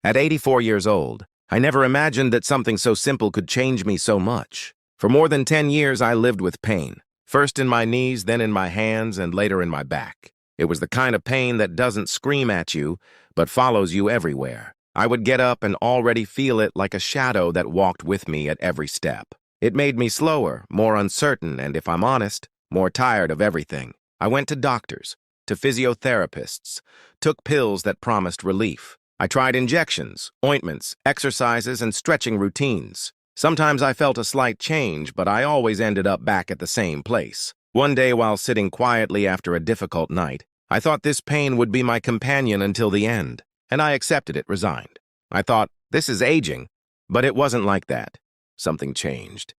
At 84 years old, I never imagined that something so simple could change me so much. For more than 10 years, I lived with pain, first in my knees, then in my hands, and later in my back. It was the kind of pain that doesn't scream at you, but follows you everywhere. I would get up and already feel it like a shadow that walked with me at every step. It made me slower, more uncertain, and if I'm honest, more tired of everything. I went to doctors, to physiotherapists, took pills that promised relief. I tried injections, ointments, exercises, and stretching routines. Sometimes I felt a slight change, but I always ended up back at the same place. One day, while sitting quietly after a difficult night, I thought this pain would be my companion until the end, and I accepted it resigned. I thought, this is aging, but it wasn't like that. Something changed.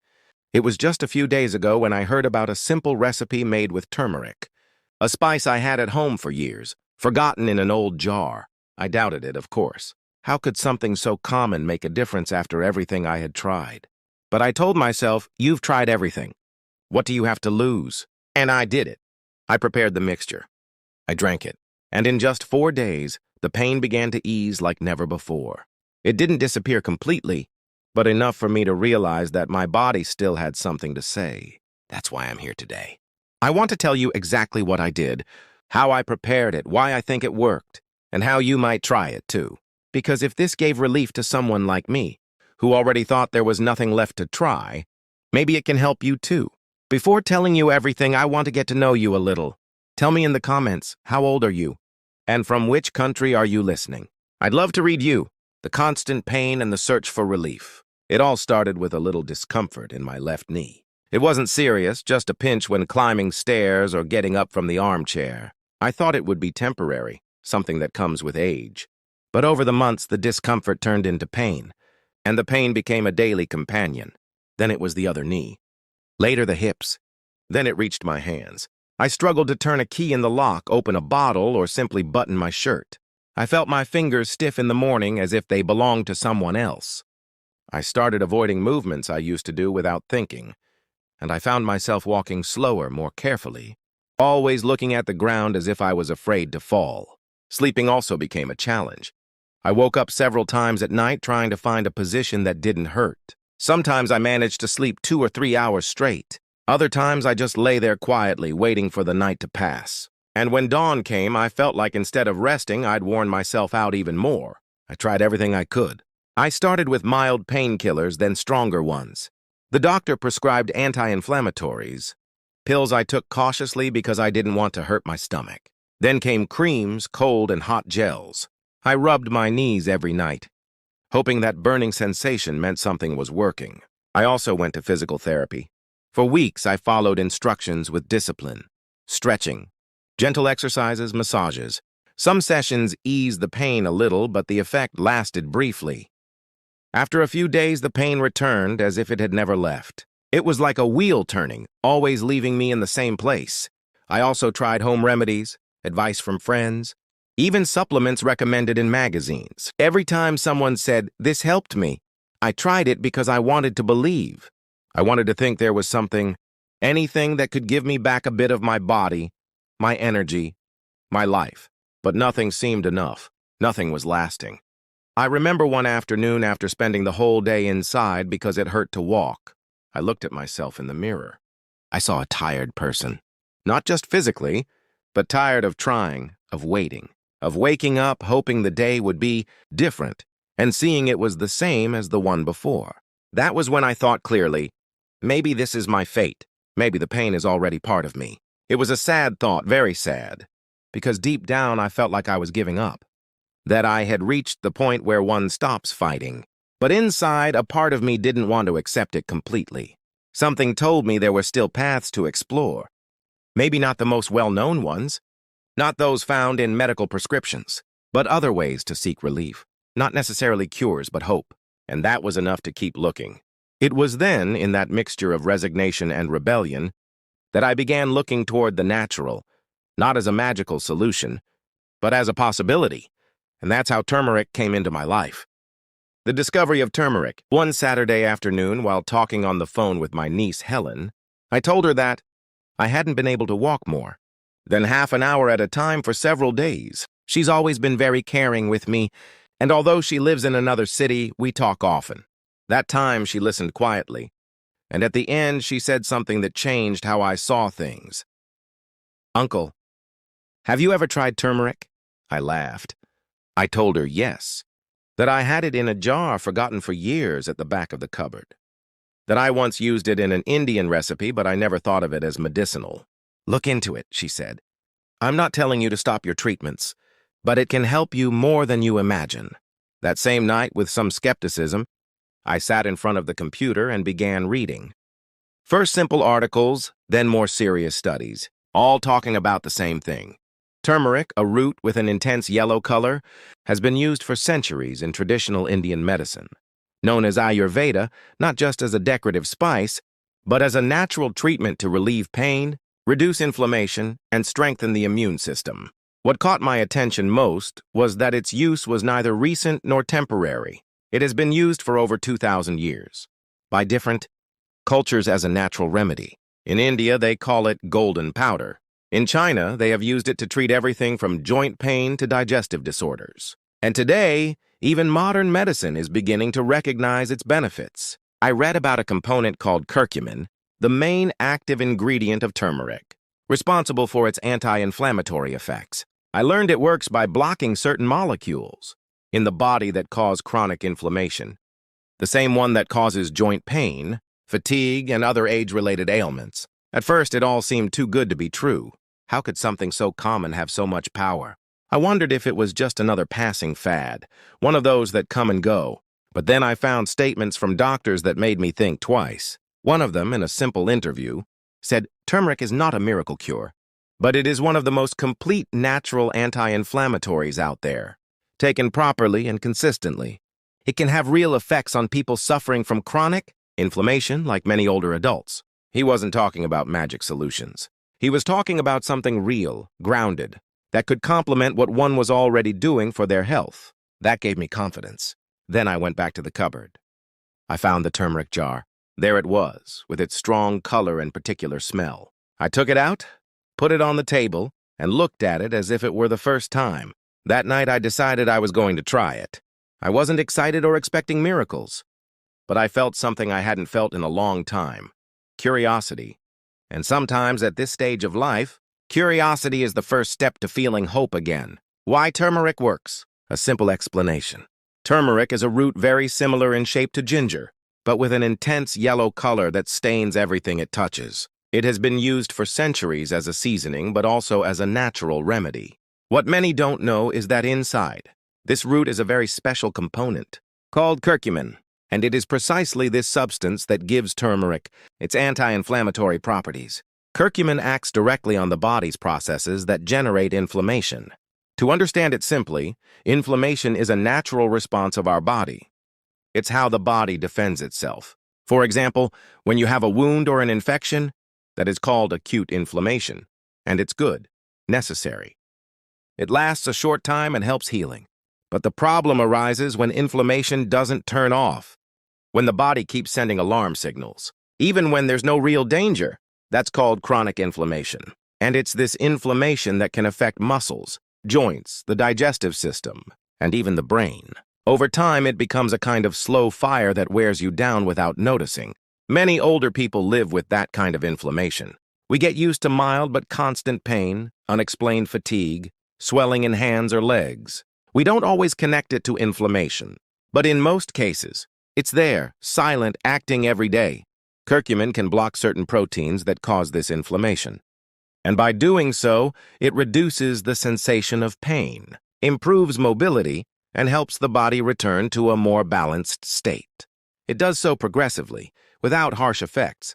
It was just a few days ago when I heard about a simple recipe made with turmeric, a spice I had at home for years, forgotten in an old jar. I doubted it, of course. How could something so common make a difference after everything I had tried? But I told myself, you've tried everything. What do you have to lose? And I did it. I prepared the mixture. I drank it. And in just 4 days, the pain began to ease like never before. It didn't disappear completely, but enough for me to realize that my body still had something to say. That's why I'm here today. I want to tell you exactly what I did, how I prepared it, why I think it worked, and how you might try it too. Because if this gave relief to someone like me, who already thought there was nothing left to try, maybe it can help you too. Before telling you everything, I want to get to know you a little. Tell me in the comments, how old are you? And from which country are you listening? I'd love to read you, the constant pain and the search for relief. It all started with a little discomfort in my left knee. It wasn't serious, just a pinch when climbing stairs or getting up from the armchair. I thought it would be temporary, something that comes with age. But over the months, the discomfort turned into pain, and the pain became a daily companion. Then it was the other knee. Later, the hips. Then it reached my hands. I struggled to turn a key in the lock, open a bottle, or simply button my shirt. I felt my fingers stiff in the morning as if they belonged to someone else. I started avoiding movements I used to do without thinking, and I found myself walking slower, more carefully, always looking at the ground as if I was afraid to fall. Sleeping also became a challenge. I woke up several times at night trying to find a position that didn't hurt. Sometimes I managed to sleep 2 or 3 hours straight. Other times I just lay there quietly, waiting for the night to pass. And when dawn came, I felt like instead of resting, I'd worn myself out even more. I tried everything I could. I started with mild painkillers, then stronger ones. The doctor prescribed anti-inflammatories, pills I took cautiously because I didn't want to hurt my stomach. Then came creams, cold and hot gels. I rubbed my knees every night, hoping that burning sensation meant something was working. I also went to physical therapy. For weeks, I followed instructions with discipline, stretching, gentle exercises, massages. Some sessions eased the pain a little, but the effect lasted briefly. After a few days, the pain returned as if it had never left. It was like a wheel turning, always leaving me in the same place. I also tried home remedies, advice from friends, even supplements recommended in magazines. Every time someone said, "This helped me," I tried it because I wanted to believe. I wanted to think there was something, anything that could give me back a bit of my body, my energy, my life. But nothing seemed enough. Nothing was lasting. I remember one afternoon after spending the whole day inside because it hurt to walk. I looked at myself in the mirror. I saw a tired person. Not just physically, but tired of trying, of waiting, of waking up hoping the day would be different and seeing it was the same as the one before. That was when I thought clearly, maybe this is my fate. Maybe the pain is already part of me. It was a sad thought, very sad, because deep down I felt like I was giving up, that I had reached the point where one stops fighting. But inside, a part of me didn't want to accept it completely. Something told me there were still paths to explore. Maybe not the most well-known ones, not those found in medical prescriptions, but other ways to seek relief. Not necessarily cures, but hope. And that was enough to keep looking. It was then, in that mixture of resignation and rebellion, that I began looking toward the natural, not as a magical solution, but as a possibility. And that's how turmeric came into my life. The discovery of turmeric. One Saturday afternoon, while talking on the phone with my niece, Helen, I told her that I hadn't been able to walk more than half an hour at a time for several days. She's always been very caring with me, And although she lives in another city, we talk often. That time she listened quietly, and at the end she said something that changed how I saw things. "Uncle, have you ever tried turmeric?" I laughed. I told her yes, that I had it in a jar forgotten for years at the back of the cupboard, that I once used it in an Indian recipe, but I never thought of it as medicinal. "Look into it," she said. "I'm not telling you to stop your treatments, but it can help you more than you imagine." That same night, with some skepticism, I sat in front of the computer and began reading. First simple articles, then more serious studies, all talking about the same thing. Turmeric, a root with an intense yellow color, has been used for centuries in traditional Indian medicine. Known as Ayurveda, not just as a decorative spice, but as a natural treatment to relieve pain, reduce inflammation, and strengthen the immune system. What caught my attention most was that its use was neither recent nor temporary. It has been used for over 2,000 years by different cultures as a natural remedy. In India, they call it golden powder. In China, they have used it to treat everything from joint pain to digestive disorders. And today, even modern medicine is beginning to recognize its benefits. I read about a component called curcumin, the main active ingredient of turmeric, responsible for its anti-inflammatory effects. I learned it works by blocking certain molecules in the body that cause chronic inflammation, the same one that causes joint pain, fatigue, and other age-related ailments. At first, it all seemed too good to be true. How could something so common have so much power? I wondered if it was just another passing fad, one of those that come and go. But then I found statements from doctors that made me think twice. One of them, in a simple interview, said turmeric is not a miracle cure, but it is one of the most complete natural anti-inflammatories out there. Taken properly and consistently, it can have real effects on people suffering from chronic inflammation like many older adults. He wasn't talking about magic solutions. He was talking about something real, grounded, that could complement what one was already doing for their health. That gave me confidence. Then I went back to the cupboard. I found the turmeric jar. There it was, with its strong color and particular smell. I took it out, put it on the table, and looked at it as if it were the first time. That night I decided I was going to try it. I wasn't excited or expecting miracles, but I felt something I hadn't felt in a long time: curiosity. And sometimes at this stage of life, curiosity is the first step to feeling hope again. Why turmeric works? A simple explanation. Turmeric is a root very similar in shape to ginger, but with an intense yellow color that stains everything it touches. It has been used for centuries as a seasoning, but also as a natural remedy. What many don't know is that inside, this root is a very special component called curcumin, and it is precisely this substance that gives turmeric its anti-inflammatory properties. Curcumin acts directly on the body's processes that generate inflammation. To understand it simply, inflammation is a natural response of our body. It's how the body defends itself. For example, when you have a wound or an infection, that is called acute inflammation, and it's good, necessary. It lasts a short time and helps healing. But the problem arises when inflammation doesn't turn off, when the body keeps sending alarm signals, even when there's no real danger. That's called chronic inflammation. And it's this inflammation that can affect muscles, joints, the digestive system, and even the brain. Over time, it becomes a kind of slow fire that wears you down without noticing. Many older people live with that kind of inflammation. We get used to mild but constant pain, unexplained fatigue, swelling in hands or legs. We don't always connect it to inflammation, but in most cases, it's there, silent, acting every day. Curcumin can block certain proteins that cause this inflammation. And by doing so, it reduces the sensation of pain, improves mobility, and helps the body return to a more balanced state. It does so progressively, without harsh effects,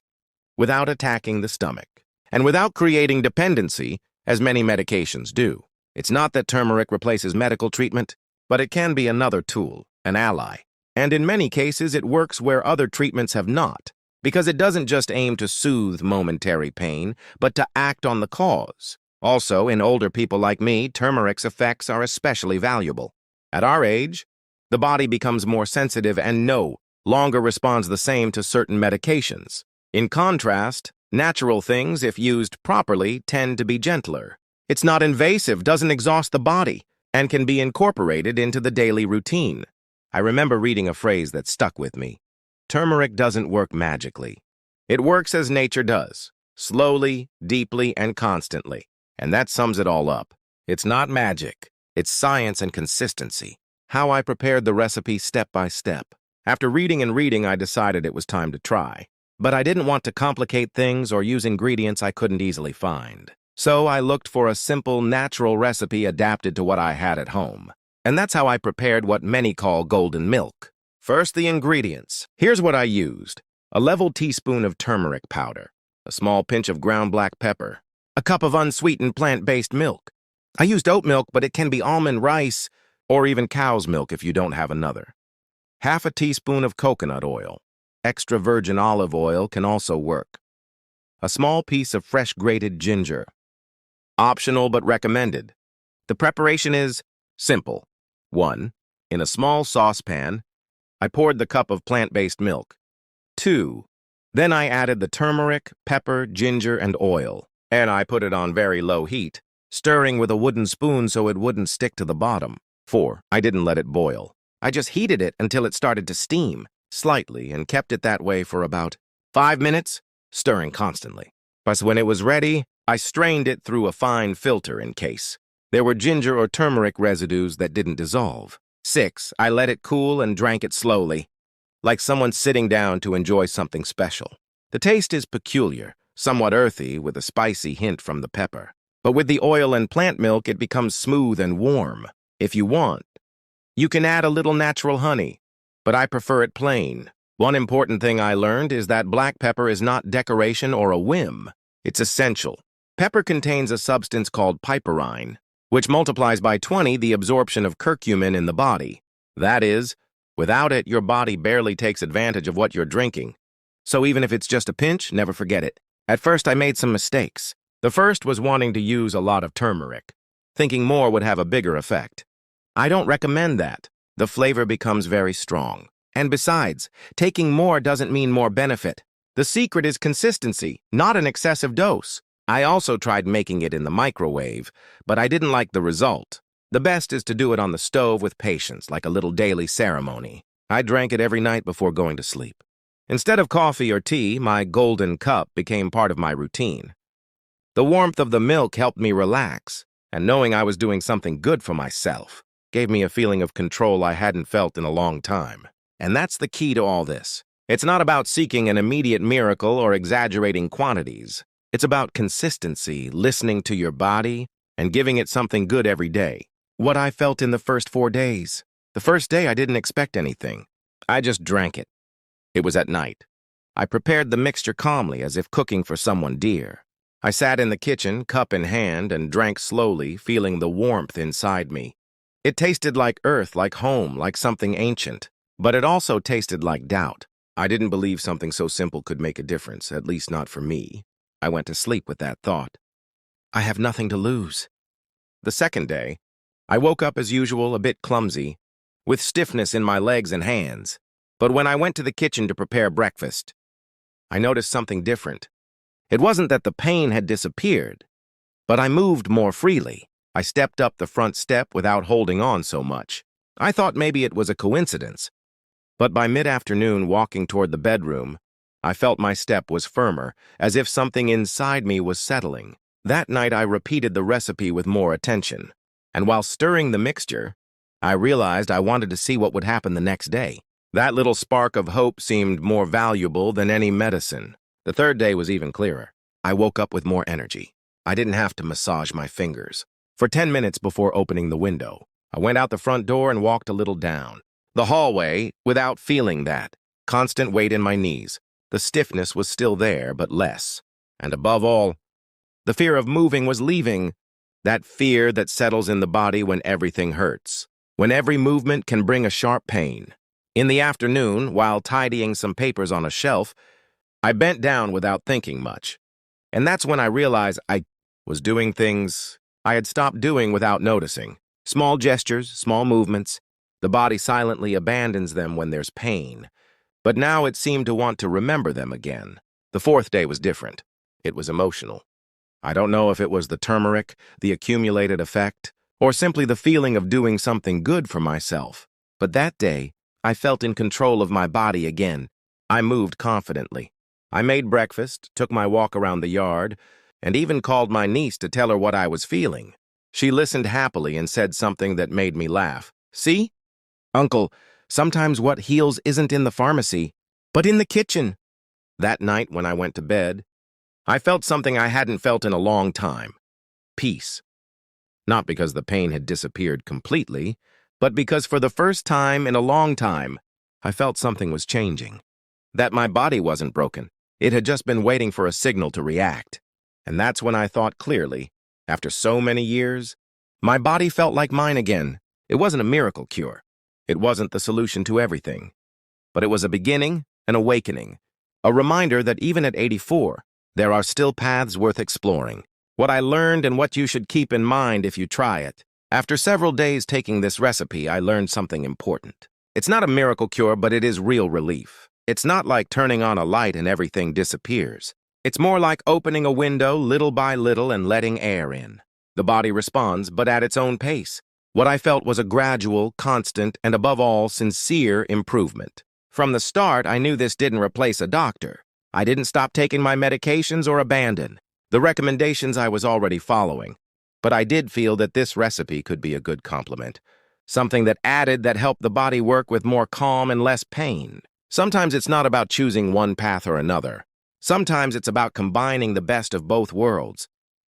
without attacking the stomach, and without creating dependency, as many medications do. It's not that turmeric replaces medical treatment, but it can be another tool, an ally. And in many cases, it works where other treatments have not, because it doesn't just aim to soothe momentary pain, but to act on the cause. Also, in older people like me, turmeric's effects are especially valuable. At our age, the body becomes more sensitive and no longer responds the same to certain medications. In contrast, natural things, if used properly, tend to be gentler. It's not invasive, doesn't exhaust the body, and can be incorporated into the daily routine. I remember reading a phrase that stuck with me. Turmeric doesn't work magically. It works as nature does, slowly, deeply, and constantly. And that sums it all up. It's not magic. It's science and consistency. How I prepared the recipe step by step. After reading and reading, I decided it was time to try. But I didn't want to complicate things or use ingredients I couldn't easily find. So I looked for a simple, natural recipe adapted to what I had at home. And that's how I prepared what many call golden milk. First, the ingredients. Here's what I used. A level teaspoon of turmeric powder, a small pinch of ground black pepper, a cup of unsweetened plant-based milk. I used oat milk, but it can be almond rice or even cow's milk if you don't have another. Half a teaspoon of coconut oil. Extra virgin olive oil can also work. A small piece of fresh grated ginger. Optional but recommended. The preparation is simple. 1. In a small saucepan, I poured the cup of plant-based milk. 2. Then I added the turmeric, pepper, ginger, and oil, and I put it on very low heat, stirring with a wooden spoon so it wouldn't stick to the bottom. 4. I didn't let it boil. I just heated it until it started to steam, slightly, and kept it that way for about 5 minutes, stirring constantly. But when it was ready, I strained it through a fine filter in case there were ginger or turmeric residues that didn't dissolve. 6. I let it cool and drank it slowly, like someone sitting down to enjoy something special. The taste is peculiar, somewhat earthy with a spicy hint from the pepper. But with the oil and plant milk, it becomes smooth and warm. If you want, you can add a little natural honey, but I prefer it plain. One important thing I learned is that black pepper is not decoration or a whim. It's essential. Pepper contains a substance called piperine, which multiplies by 20 the absorption of curcumin in the body. That is, without it, your body barely takes advantage of what you're drinking. So even if it's just a pinch, never forget it. At first, I made some mistakes. The first was wanting to use a lot of turmeric, thinking more would have a bigger effect. I don't recommend that. The flavor becomes very strong. And besides, taking more doesn't mean more benefit. The secret is consistency, not an excessive dose. I also tried making it in the microwave, but I didn't like the result. The best is to do it on the stove with patience, like a little daily ceremony. I drank it every night before going to sleep. Instead of coffee or tea, my golden cup became part of my routine. The warmth of the milk helped me relax, and knowing I was doing something good for myself gave me a feeling of control I hadn't felt in a long time. And that's the key to all this. It's not about seeking an immediate miracle or exaggerating quantities. It's about consistency, listening to your body, and giving it something good every day. What I felt in the first 4 days. The first day I didn't expect anything. I just drank it. It was at night. I prepared the mixture calmly as if cooking for someone dear. I sat in the kitchen, cup in hand, and drank slowly, feeling the warmth inside me. It tasted like earth, like home, like something ancient. But it also tasted like doubt. I didn't believe something so simple could make a difference, at least not for me. I went to sleep with that thought. I have nothing to lose. The second day, I woke up as usual, a bit clumsy, with stiffness in my legs and hands. But when I went to the kitchen to prepare breakfast, I noticed something different. It wasn't that the pain had disappeared, but I moved more freely. I stepped up the front step without holding on so much. I thought maybe it was a coincidence. But by mid-afternoon, walking toward the bedroom, I felt my step was firmer, as if something inside me was settling. That night, I repeated the recipe with more attention. And while stirring the mixture, I realized I wanted to see what would happen the next day. That little spark of hope seemed more valuable than any medicine. The third day was even clearer. I woke up with more energy. I didn't have to massage my fingers. For 10 minutes before opening the window, I went out the front door and walked a little down the hallway without feeling that constant weight in my knees. The stiffness was still there, but less. And above all, the fear of moving was leaving. That fear that settles in the body when everything hurts, when every movement can bring a sharp pain. In the afternoon, while tidying some papers on a shelf, I bent down without thinking much. And that's when I realized I was doing things I had stopped doing without noticing. Small gestures, small movements. The body silently abandons them when there's pain. But now it seemed to want to remember them again. The fourth day was different. It was emotional. I don't know if it was the turmeric, the accumulated effect, or simply the feeling of doing something good for myself. But that day, I felt in control of my body again. I moved confidently. I made breakfast, took my walk around the yard, and even called my niece to tell her what I was feeling. She listened happily and said something that made me laugh. "See? Uncle, sometimes what heals isn't in the pharmacy, but in the kitchen." That night when I went to bed, I felt something I hadn't felt in a long time. Peace. Not because the pain had disappeared completely, but because for the first time in a long time, I felt something was changing. That my body wasn't broken. It had just been waiting for a signal to react. And that's when I thought clearly, after so many years, my body felt like mine again. It wasn't a miracle cure. It wasn't the solution to everything. But it was a beginning, an awakening, a reminder that even at 84, there are still paths worth exploring. What I learned and what you should keep in mind if you try it. After several days taking this recipe, I learned something important. It's not a miracle cure, but it is real relief. It's not like turning on a light and everything disappears. It's more like opening a window little by little and letting air in. The body responds, but at its own pace. What I felt was a gradual, constant, and above all, sincere improvement. From the start, I knew this didn't replace a doctor. I didn't stop taking my medications or abandon the recommendations I was already following. But I did feel that this recipe could be a good complement. Something that helped the body work with more calm and less pain. Sometimes it's not about choosing one path or another. Sometimes it's about combining the best of both worlds,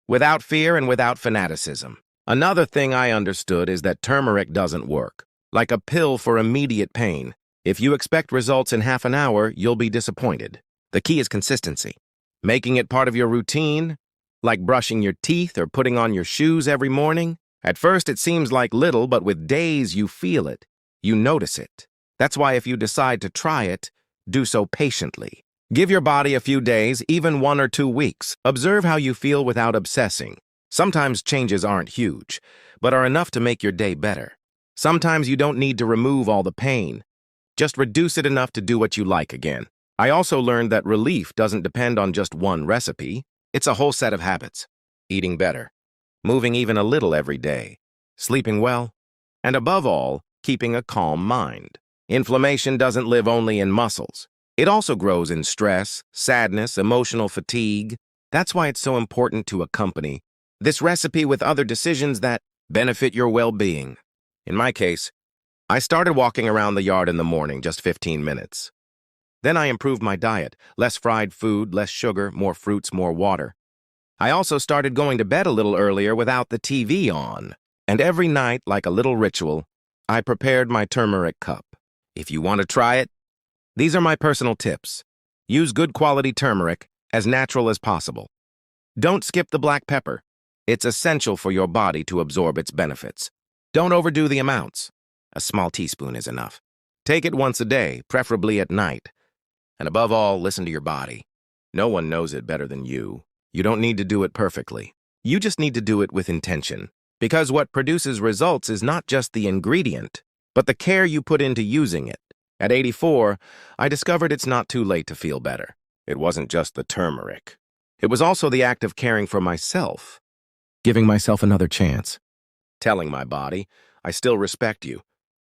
without fear and without fanaticism. Another thing I understood is that turmeric doesn't work. Like a pill for immediate pain. If you expect results in half an hour, you'll be disappointed. The key is consistency. Making it part of your routine, like brushing your teeth or putting on your shoes every morning. At first it seems like little, but with days you feel it. You notice it. That's why if you decide to try it, do so patiently. Give your body a few days, even 1 or 2 weeks. Observe how you feel without obsessing. Sometimes changes aren't huge, but are enough to make your day better. Sometimes you don't need to remove all the pain. Just reduce it enough to do what you like again. I also learned that relief doesn't depend on just one recipe. It's a whole set of habits. Eating better, moving even a little every day, sleeping well, and above all, keeping a calm mind. Inflammation doesn't live only in muscles. It also grows in stress, sadness, emotional fatigue. That's why it's so important to accompany this recipe with other decisions that benefit your well-being. In my case, I started walking around the yard in the morning, just 15 minutes. Then I improved my diet, less fried food, less sugar, more fruits, more water. I also started going to bed a little earlier without the TV on. And every night, like a little ritual, I prepared my turmeric cup. If you want to try it, these are my personal tips. Use good quality turmeric, as natural as possible. Don't skip the black pepper. It's essential for your body to absorb its benefits. Don't overdo the amounts. A small teaspoon is enough. Take it once a day, preferably at night. And above all, listen to your body. No one knows it better than you. You don't need to do it perfectly. You just need to do it with intention. Because what produces results is not just the ingredient, but the care you put into using it. At 84, I discovered it's not too late to feel better. It wasn't just the turmeric. It was also the act of caring for myself, giving myself another chance, telling my body, I still respect you.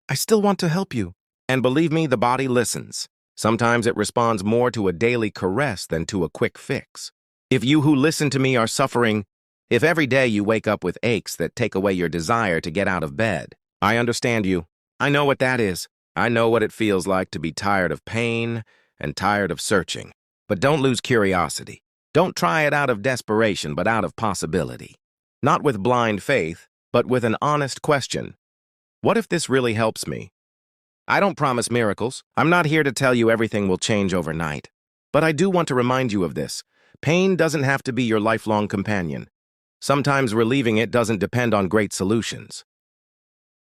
I still want to help you. And believe me, the body listens. Sometimes it responds more to a daily caress than to a quick fix. If you who listen to me are suffering, if every day you wake up with aches that take away your desire to get out of bed, I understand you. I know what that is. I know what it feels like to be tired of pain and tired of searching. But don't lose curiosity. Don't try it out of desperation, but out of possibility. Not with blind faith, but with an honest question. What if this really helps me? I don't promise miracles. I'm not here to tell you everything will change overnight. But I do want to remind you of this. Pain doesn't have to be your lifelong companion. Sometimes relieving it doesn't depend on great solutions.